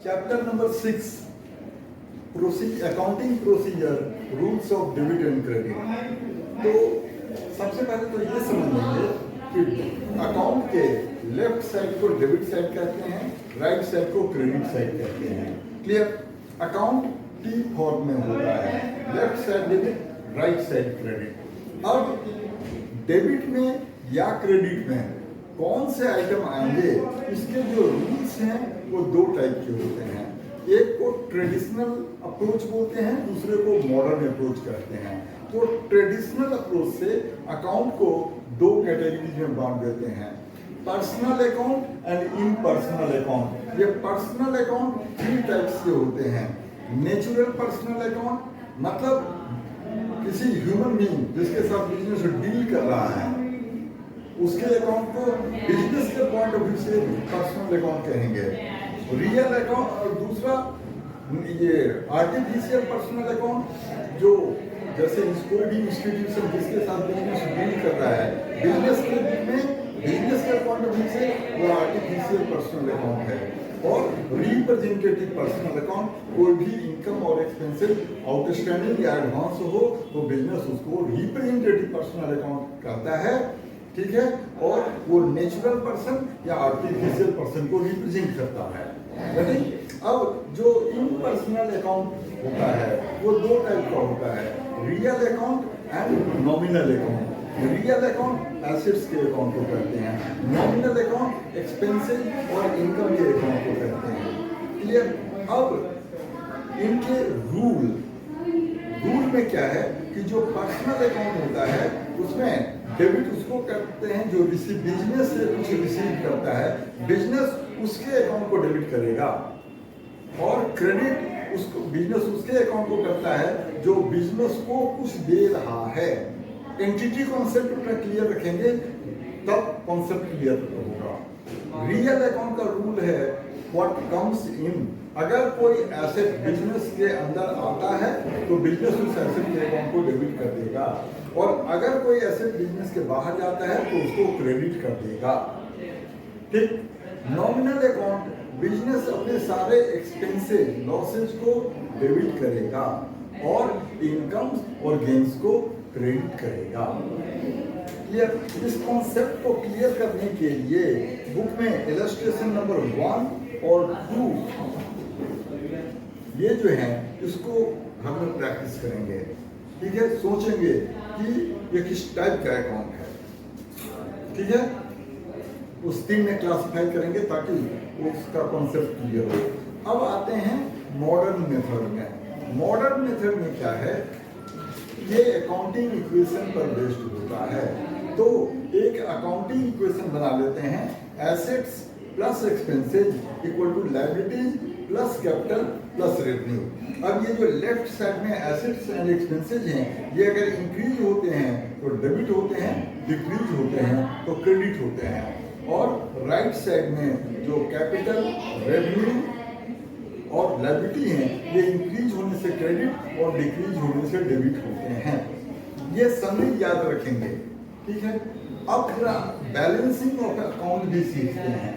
Chapter number 6 accounting procedure rules of debit and credit. तो सबसे पहले तो ये समझ लेंगे कि अकाउंट के लेफ्ट साइड को डेबिट साइड कहते हैं, राइट साइड को क्रेडिट साइड कहते हैं। क्लियर? अकाउंट टी फॉर्म में होता है, left side debit, right side credit. अब डेबिट में या क्रेडिट में कौन से आइटम आएंगे, इसके जो रूल्स हैं वो दो टाइप के होते हैं। एक को ट्रेडिशनल अप्रोच बोलते हैं, दूसरे को मॉडर्न अप्रोच कहते हैं। तो ट्रेडिशनल अप्रोच से अकाउंट को दो कैटेगरीज में बांट देते हैं, personal account and impersonal account. ये पर्सनल अकाउंट 3 टाइप्स के होते हैं। नेचुरल पर्सनल अकाउंट मतलब किसी ह्यूमन बीइंग जिसके साथ बिजनेस डील कर रहा है उसके अकाउंट को बिजनेस के पॉइंट ऑफ व्यू से पर्सनल अकाउंट कहेंगे। रियल अकाउंट और दूसरा ये आर्टिफिशियल पर्सनल अकाउंट, जो जैसे कोई भी इंस्टीट्यूशन जिसके साथ बिजनेस डील कर रहा है बिजनेस के पॉइंट ऑफ व्यू से वो आर्टिफिशियल पर्सनल अकाउंट है। और रिप्रेजेंटेटिव पर्सनल अकाउंट, कोई भी इनकम और एक्सपेंसेस आउटस्टैंडिंग या एडवांस हो तो बिजनेस उसको रिप्रेजेंटेटिव पर्सनल अकाउंट कहता है। ठीक है? और वो नेचुरल पर्सन या आर्टिफिशियल पर्सन को रिप्रेजेंट करता है। अब जो इम्पर्सनल अकाउंट होता है वो दो टाइप का होता है, real account and nominal account. Real account assets के अकाउंट को कहते हैं, नॉमिनल अकाउंट एक्सपेंसेस और इनकम के अकाउंट को कहते हैं। क्लियर? अब इनके रूल में क्या है कि जो पर्सनल अकाउंट होता है उसमें डेबिट उसको करते हैं जो बिजनेस से कुछ रिसीव करता है, बिजनेस उसके अकाउंट को डेबिट करेगा। और क्रेडिट उसको बिजनेस उसके अकाउंट को करता है जो बिजनेस को कुछ दे रहा है। एंटिटी कॉन्सेप्ट अपना क्लियर रखेंगे तब कॉन्सेप्ट क्लियर होगा। रियल अकाउंट का रूल है व्हाट कम्स इन। अगर कोई एसेट बिजनेस के अंदर आता है तो बिजनेस उस एसेट के अकाउंट को डेबिट कर देगा, और अगर कोई एसेट बिजनेस के बाहर जाता है तो उसको क्रेडिट कर देगा। ठीक? नॉमिनल अकाउंट बिजनेस अपने सारे एक्सपेंसेस लॉसेज को डेबिट करेगा और इनकम्स और गेन्स को क्रेडिट करेगा। क्लियर? इस कॉन्सेप्ट को क्लियर करने के लिए बुक में इलस्ट्रेशन नंबर 1 और 2 ये जो है इसको हम लोग प्रैक्टिस करेंगे। ठीक है? सोचेंगे कि ये किस टाइप का अकाउंट है। ठीक है? उस 3 में क्लासिफाई करेंगे ताकि उसका कॉन्सेप्ट क्लियर हो। अब आते हैं मॉडर्न मेथड में। मॉडर्न मेथड में क्या है, ये अकाउंटिंग इक्वेशन पर बेस्ड होता है। तो एक अकाउंटिंग इक्वेशन बना लेते हैं, assets plus expenses equal to liabilities plus capital plus revenue. अब ये जो लेफ्ट साइड में एसेट्स एंड एक्सपेंसेस हैं ये अगर इंक्रीज होते हैं तो डेबिट होते हैं, डिक्रीज होते हैं तो क्रेडिट होते हैं। और राइट साइड में जो कैपिटल, रेवेन्यू और लायबिलिटी हैं ये इंक्रीज होने से क्रेडिट और डिक्रीज होने से डेबिट होते हैं। ये सभी याद रखेंगे। ठीक है? अब थोड़ा बैलेंसिंग ऑफ अकाउंट भी सीखते हैं।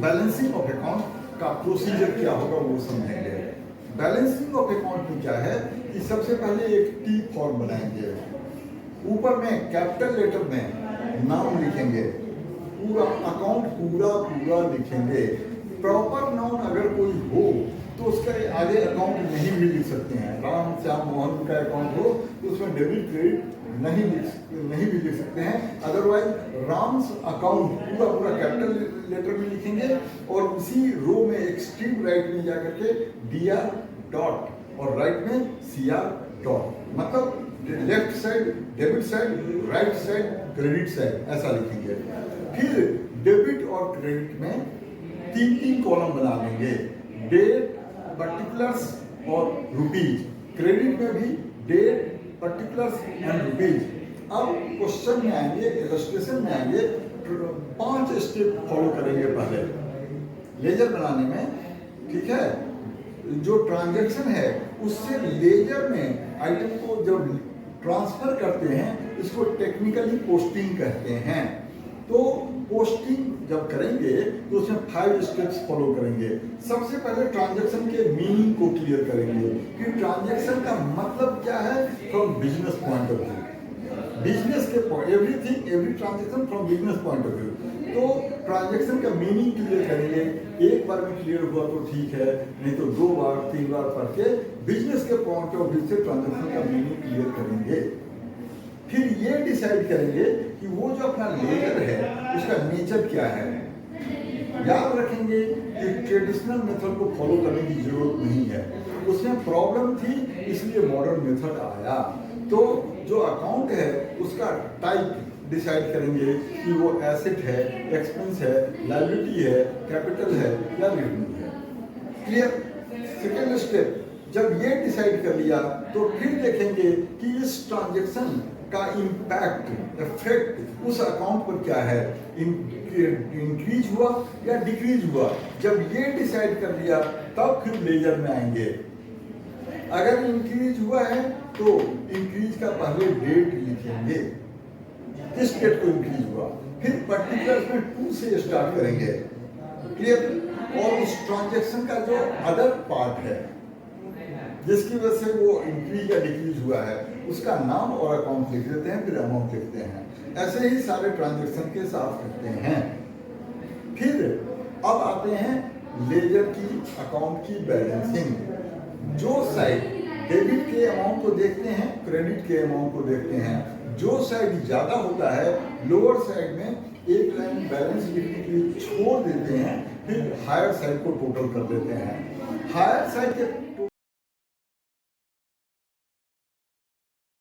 बैलेंसिंग ऑफ अकाउंट का प्रोसीजर क्या होगा वो समझेंगे। बैलेंसिंग ऑफ अकाउंट में क्या है कि सबसे पहले एक टी फॉर्म बनाएंगे, ऊपर में कैपिटल लेटर में नाम लिखेंगे, पूरा अकाउंट पूरा लिखेंगे। प्रॉपर नाउन अगर कोई हो तो उसका आगे अकाउंट नहीं भी लिख सकते हैं। राम श्याम मोहन का अकाउंट हो तो उसमें डेबिट क्रेडिट नहीं भी लिख सकते हैं। अदरवाइज राम्स अकाउंट पूरा कैपिटल लेटर में लिखेंगे और उसी रो में एक्सट्रीम राइट में जाकर के DR डॉट और राइट में CR डॉट, मतलब left side debit side, right side credit side, ऐसा लिखेंगे। फिर डेबिट और क्रेडिट में 3 कॉलम बना लेंगे, डेट, पर्टिकुलर्स और रुपीज। क्रेडिट में भी डेट, पर्टिकुलर्स एंड रुपीज। अब क्वेश्चन में आएंगे, इलस्ट्रेशन में आएंगे, 5 स्टेप फॉलो करेंगे पहले लेजर बनाने में। ठीक है? जो ट्रांजैक्शन है उससे लेजर में आइटम को जब ट्रांसफर करते हैं इसको टेक्निकली पोस्टिंग कहते हैं। तो पोस्टिंग जब करेंगे तो उसमें 5 स्टेप्स फॉलो करेंगे। सबसे पहले ट्रांजैक्शन के मीनिंग को क्लियर करेंगे कि ट्रांजैक्शन का मतलब क्या है from business point of view. Business के everything every transaction from business point of view. तो ट्रांजैक्शन का मीनिंग क्लियर करेंगे। एक बार में क्लियर हुआ तो ठीक है, नहीं तो 2 बार 3 बार पढ़ के बिजनेस के पॉइंट ऑफ व्यू से ट्रांजैक्शन का मीनिंग क्लियर करेंगे। फिर ये डिसाइड करेंगे कि वो जो अपना लेजर है उसका नेचर क्या है। याद रखेंगे कि ट्रेडिशनल मेथड को फॉलो करने की जरूरत नहीं है, उसमें प्रॉब्लम थी इसलिए मॉडर्न मेथड आया। तो जो अकाउंट है उसका टाइप डिसाइड करेंगे कि वो एसेट है, एक्सपेंस है, लायबिलिटी है, कैपिटल है या रेवेन्यू है। क्लियर। सेकेंड स्टेप, जब ये डिसाइड कर लिया तो फिर देखेंगे कि इस ट्रांजैक्शन का इम्पैक्ट इफेक्ट उस अकाउंट पर क्या है, इंक्रीज हुआ या डिक्रीज हुआ। जब ये डिसाइड कर लिया तब फिर लेजर में आएंगे। अगर इंक्रीज हुआ है तो इंक्रीज का पहले डेट लिखेंगे, किस डेट को इंक्रीज हुआ, फिर पर्टिकुलर में 2 से स्टार्ट करेंगे। क्लियर। और उस ट्रांजैक्शन का जो अदर पार्ट है जिसकी वजह से वो इंक्रीज या डिक्रीज हुआ है उसका नाम और अकाउंट लिख देते हैं, फिर अमाउंट लिखते हैं। ऐसे ही सारे ट्रांजैक्शन के साथ करते हैं। फिर अब आते हैं लेजर की अकाउंट की बैलेंसिंग। जो साइड डेबिट के अमाउंट को देखते हैं, क्रेडिट के अमाउंट को देखते हैं। जो साइड ज्यादा होता है लोअर साइड में एक लाइन बैलेंस लिखने के लिए छोड़ देते हैं, फिर हायर साइड को टोटल कर देते हैं। हायर साइड के